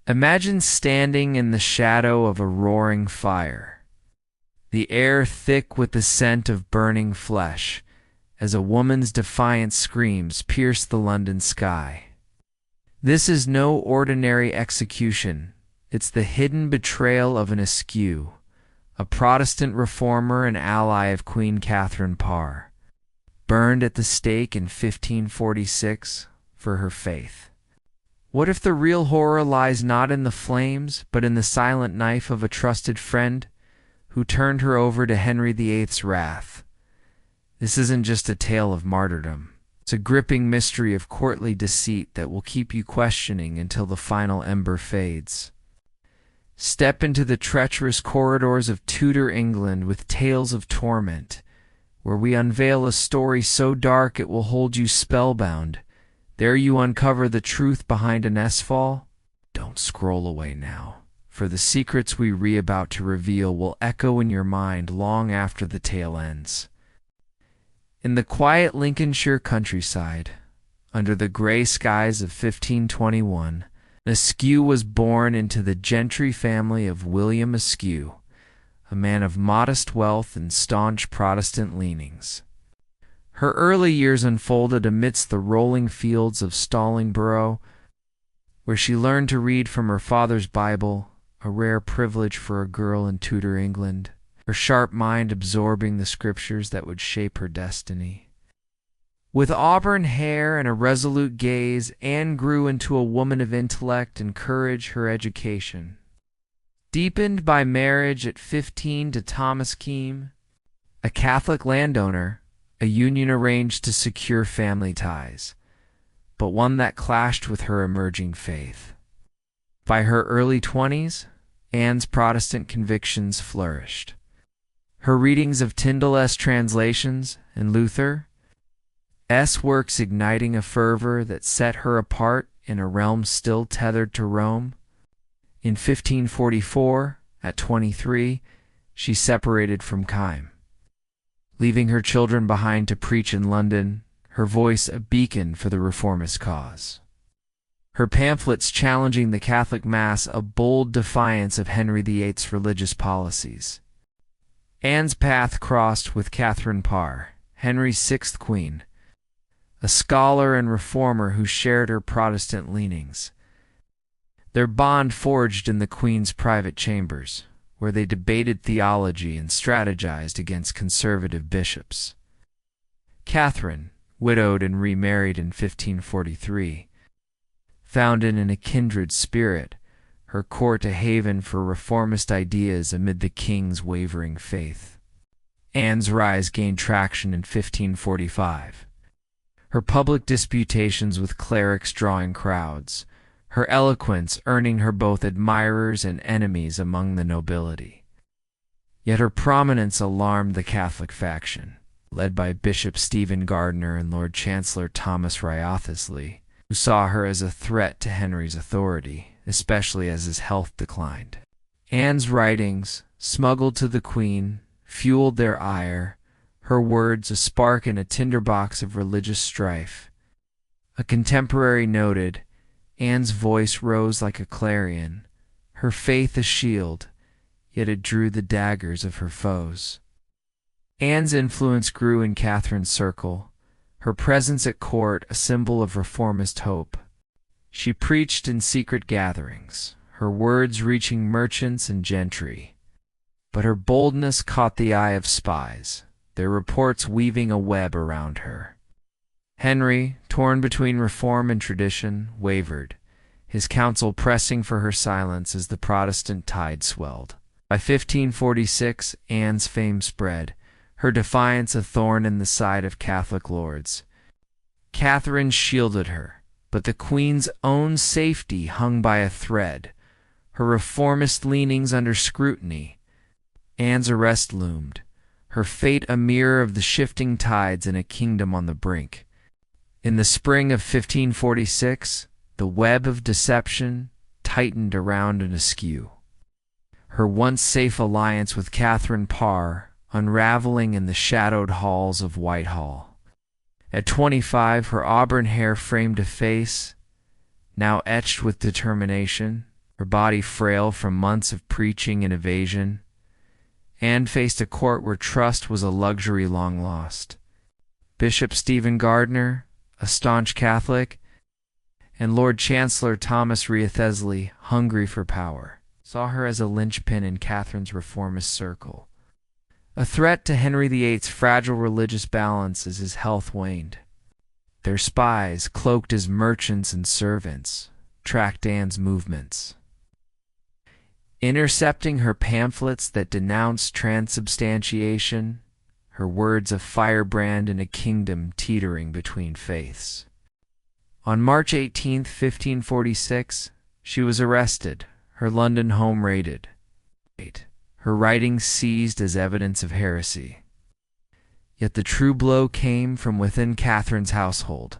Imagine standing in the shadow of a roaring fire, the air thick with the scent of burning flesh, as a woman's defiant screams pierce the London sky. This is no ordinary execution. It's the hidden betrayal of Anne Askew, a Protestant reformer and ally of Queen Catherine Parr, burned at the stake in 1546 for her faith. What if the real horror lies not in the flames, but in the silent knife of a trusted friend who turned her over to Henry VIII's wrath? This isn't just a tale of martyrdom. It's a gripping mystery of courtly deceit that will keep you questioning until the final ember fades. Step into the treacherous corridors of Tudor England with tales of torment, where we unveil a story so dark it will hold you spellbound. There you uncover the truth behind Anne Askew. Don't scroll away now, for the secrets we about to reveal will echo in your mind long after the tale ends. In the quiet Lincolnshire countryside, under the grey skies of 1521, Askew was born into the gentry family of William Askew, a man of modest wealth and staunch Protestant leanings. Her early years unfolded amidst the rolling fields of Stallingborough, where she learned to read from her father's Bible, a rare privilege for a girl in Tudor England, her sharp mind absorbing the scriptures that would shape her destiny. With auburn hair and a resolute gaze, Anne grew into a woman of intellect and courage. Her education, deepened by marriage at 15 to Thomas Keim, a Catholic landowner, a union arranged to secure family ties, but one that clashed with her emerging faith. By her early 20s, Anne's Protestant convictions flourished. Her readings of Tyndale's translations and Luther's works igniting a fervor that set her apart in a realm still tethered to Rome. In 1544, at 23, she separated from Keim, leaving her children behind to preach in London, her voice a beacon for the reformist cause. Her pamphlets challenging the Catholic Mass a bold defiance of Henry VIII's religious policies. Anne's path crossed with Catherine Parr, Henry's sixth queen, a scholar and reformer who shared her Protestant leanings. Their bond forged in the Queen's private chambers, where they debated theology and strategized against conservative bishops. Catherine, widowed and remarried in 1543, found in a kindred spirit, her court a haven for reformist ideas amid the king's wavering faith. Anne's rise gained traction in 1545. Her public disputations with clerics drawing crowds, her eloquence earning her both admirers and enemies among the nobility. Yet her prominence alarmed the Catholic faction, led by Bishop Stephen Gardiner and Lord Chancellor Thomas Wriothesley, who saw her as a threat to Henry's authority, especially as his health declined. Anne's writings, smuggled to the Queen, fueled their ire, her words a spark in a tinderbox of religious strife. A contemporary noted, Anne's voice rose like a clarion, her faith a shield, yet it drew the daggers of her foes. Anne's influence grew in Catherine's circle, her presence at court a symbol of reformist hope. She preached in secret gatherings, her words reaching merchants and gentry. But her boldness caught the eye of spies, their reports weaving a web around her. Henry, torn between reform and tradition, wavered, his council pressing for her silence as the Protestant tide swelled. By 1546, Anne's fame spread, her defiance a thorn in the side of Catholic lords. Catherine shielded her, but the Queen's own safety hung by a thread, her reformist leanings under scrutiny. Anne's arrest loomed, her fate a mirror of the shifting tides in a kingdom on the brink. In the spring of 1546, the web of deception tightened around Anne Askew. Her once safe alliance with Catherine Parr unraveling in the shadowed halls of Whitehall. At 25, her auburn hair framed a face, now etched with determination, her body frail from months of preaching and evasion. Anne faced a court where trust was a luxury long lost. Bishop Stephen Gardiner, a staunch Catholic, and Lord Chancellor Thomas Wriothesley, hungry for power, saw her as a linchpin in Catherine's reformist circle, a threat to Henry VIII's fragile religious balance as his health waned. Their spies, cloaked as merchants and servants, tracked Anne's movements, intercepting her pamphlets that denounced transubstantiation, her words a firebrand in a kingdom teetering between faiths. On March 18, 1546, she was arrested, her London home raided, her writings seized as evidence of heresy. Yet the true blow came from within Catherine's household,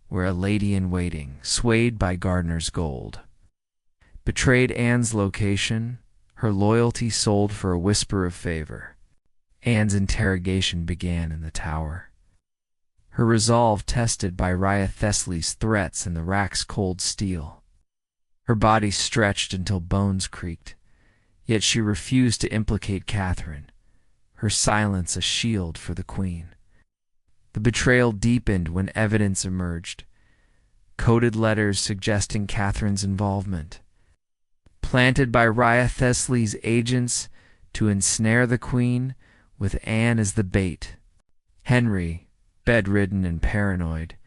where a lady-in-waiting, swayed by Gardiner's gold, betrayed Anne's location, her loyalty sold for a whisper of favor. Anne's interrogation began in the Tower, her resolve tested by Wriothesley's threats and the rack's cold steel. Her body stretched until bones creaked, yet she refused to implicate Catherine, her silence a shield for the Queen. The betrayal deepened when evidence emerged, coded letters suggesting Catherine's involvement, planted by Wriothesley's agents to ensnare the Queen, with Anne as the bait. Henry, bedridden and paranoid,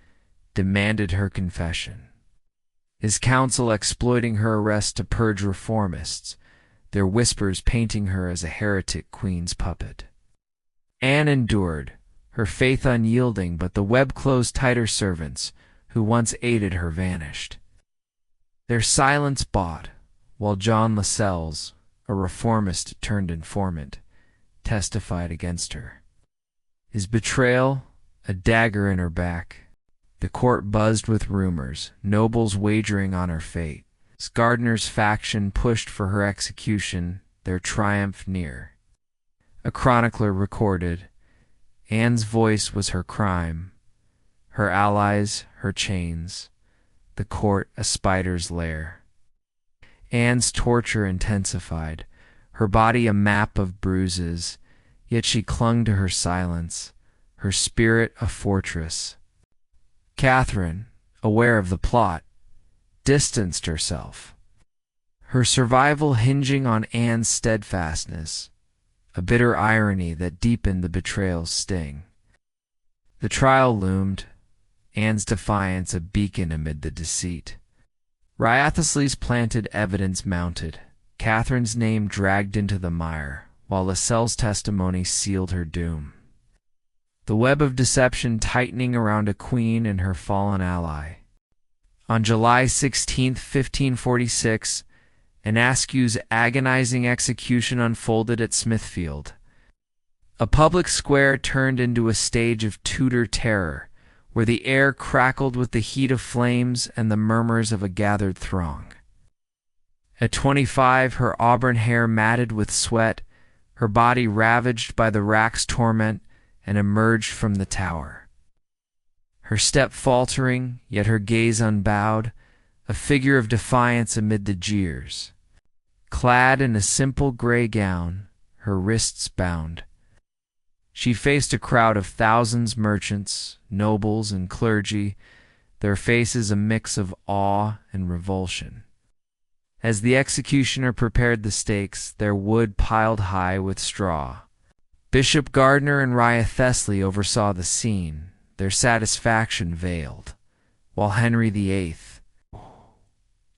demanded her confession, his counsel exploiting her arrest to purge reformists, their whispers painting her as a heretic Queen's puppet. Anne endured, her faith unyielding, but the web closed tighter. Servants who once aided her vanished, their silence bought, while John Lascelles, a reformist turned informant, testified against her. His betrayal, a dagger in her back. The court buzzed with rumors, nobles wagering on her fate. Gardiner's faction pushed for her execution, their triumph near. A chronicler recorded, Anne's voice was her crime, her allies her chains, the court a spider's lair. Anne's torture intensified, her body a map of bruises, yet she clung to her silence, her spirit a fortress. Catherine, aware of the plot, distanced herself, her survival hinging on Anne's steadfastness, a bitter irony that deepened the betrayal's sting. The trial loomed, Anne's defiance a beacon amid the deceit. Wriothesley's planted evidence mounted, Catherine's name dragged into the mire, while Lascelles' testimony sealed her doom. The web of deception tightening around a queen and her fallen ally. On July 16, 1546, Anne Askew's agonizing execution unfolded at Smithfield. A public square turned into a stage of Tudor terror, where the air crackled with the heat of flames and the murmurs of a gathered throng. At 25, her auburn hair matted with sweat, her body ravaged by the rack's torment, and emerged from the Tower. Her step faltering, yet her gaze unbowed, a figure of defiance amid the jeers. Clad in a simple gray gown, her wrists bound, she faced a crowd of thousands, merchants, nobles, and clergy, their faces a mix of awe and revulsion. As the executioner prepared the stakes, their wood piled high with straw. Bishop Gardiner and Wriothesley oversaw the scene, their satisfaction veiled, while Henry VIII,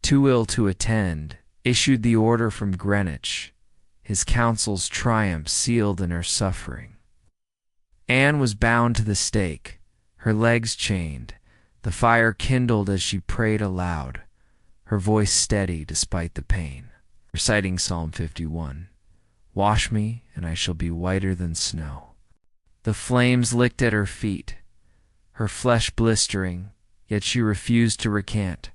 too ill to attend, issued the order from Greenwich, his council's triumph sealed in her suffering. Anne was bound to the stake, her legs chained, the fire kindled as she prayed aloud, her voice steady despite the pain, reciting Psalm 51, "Wash me, and I shall be whiter than snow." The flames licked at her feet, her flesh blistering, yet she refused to recant,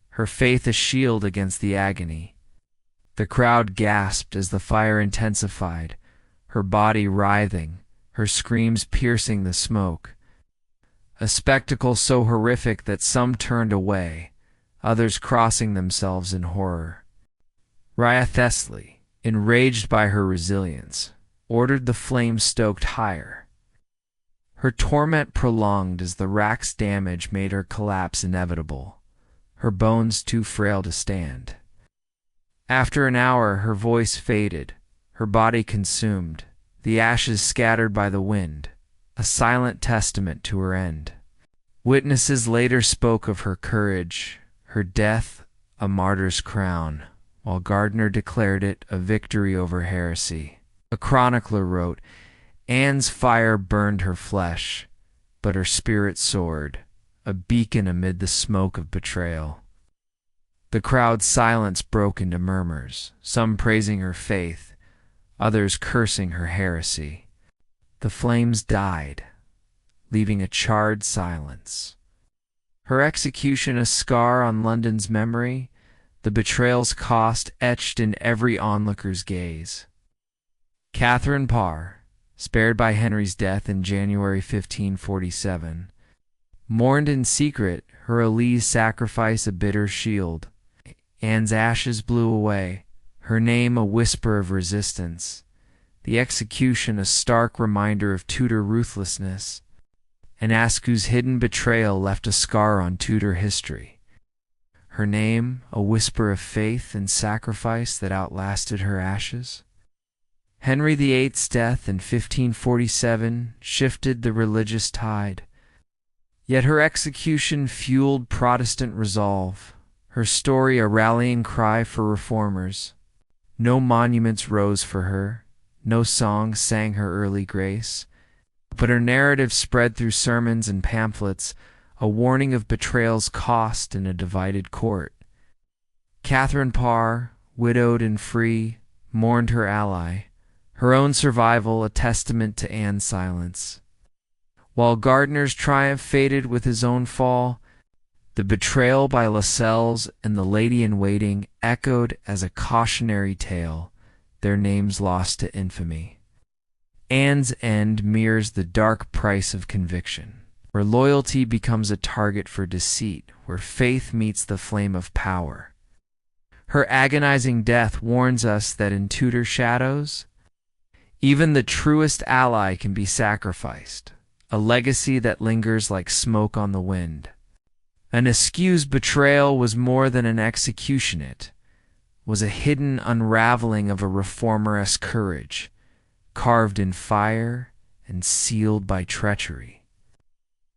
her faith a shield against the agony. The crowd gasped as the fire intensified, her body writhing, her screams piercing the smoke. A spectacle so horrific that some turned away, others crossing themselves in horror. Wrathesly, enraged by her resilience, ordered the flames stoked higher. Her torment prolonged as the rack's damage made her collapse inevitable, her bones too frail to stand. After an hour, her voice faded, her body consumed, the ashes scattered by the wind, a silent testament to her end. Witnesses later spoke of her courage, her death a martyr's crown, while Gardiner declared it a victory over heresy. A chronicler wrote, "Anne's fire burned her flesh, but her spirit soared, a beacon amid the smoke of betrayal." The crowd's silence broke into murmurs, some praising her faith, others cursing her heresy. The flames died, leaving a charred silence. Her execution a scar on London's memory, the betrayal's cost etched in every onlooker's gaze. Catherine Parr, spared by Henry's death in January 1547, mourned in secret, her Elise sacrifice a bitter shield. Anne's ashes blew away, her name a whisper of resistance, the execution a stark reminder of Tudor ruthlessness. Anne Askew's hidden betrayal left a scar on Tudor history. Her name a whisper of faith and sacrifice that outlasted her ashes. Henry VIII's death in 1547 shifted the religious tide, yet her execution fueled Protestant resolve, her story a rallying cry for reformers. No monuments rose for her, no songs sang her early grace, but her narrative spread through sermons and pamphlets, a warning of betrayal's cost in a divided court. Catherine Parr, widowed and free, mourned her ally, her own survival a testament to Anne's silence. While Gardiner's triumph faded with his own fall, the betrayal by Lascelles and the Lady-in-Waiting echoed as a cautionary tale, their names lost to infamy. Anne's end mirrors the dark price of conviction, where loyalty becomes a target for deceit, where faith meets the flame of power. Her agonizing death warns us that in Tudor shadows, even the truest ally can be sacrificed, a legacy that lingers like smoke on the wind. Anne Askew's betrayal was more than an execution, it was a hidden unraveling of a reformeress courage, carved in fire and sealed by treachery.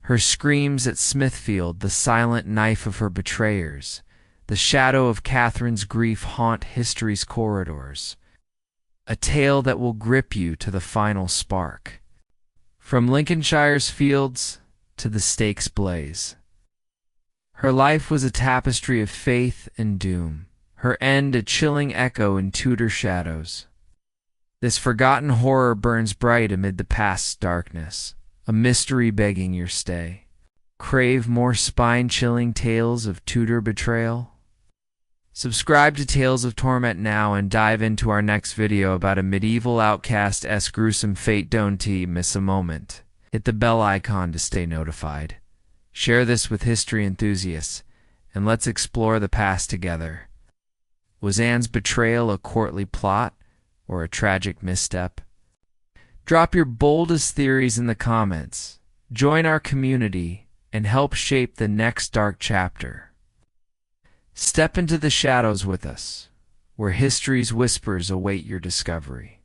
Her screams at Smithfield, the silent knife of her betrayers, the shadow of Catherine's grief haunt history's corridors, a tale that will grip you to the final spark. From Lincolnshire's fields to the stakes blaze, her life was a tapestry of faith and doom, her end a chilling echo in Tudor shadows. This forgotten horror burns bright amid the past's darkness, a mystery begging your stay. Crave more spine-chilling tales of Tudor betrayal? Subscribe to Tales of Torment now and dive into our next video about a medieval outcast's gruesome fate. Don't miss a moment. Hit the bell icon to stay notified. Share this with history enthusiasts, and let's explore the past together. Was Anne's betrayal a courtly plot or a tragic misstep? Drop your boldest theories in the comments. Join our community and help shape the next dark chapter. Step into the shadows with us, where history's whispers await your discovery.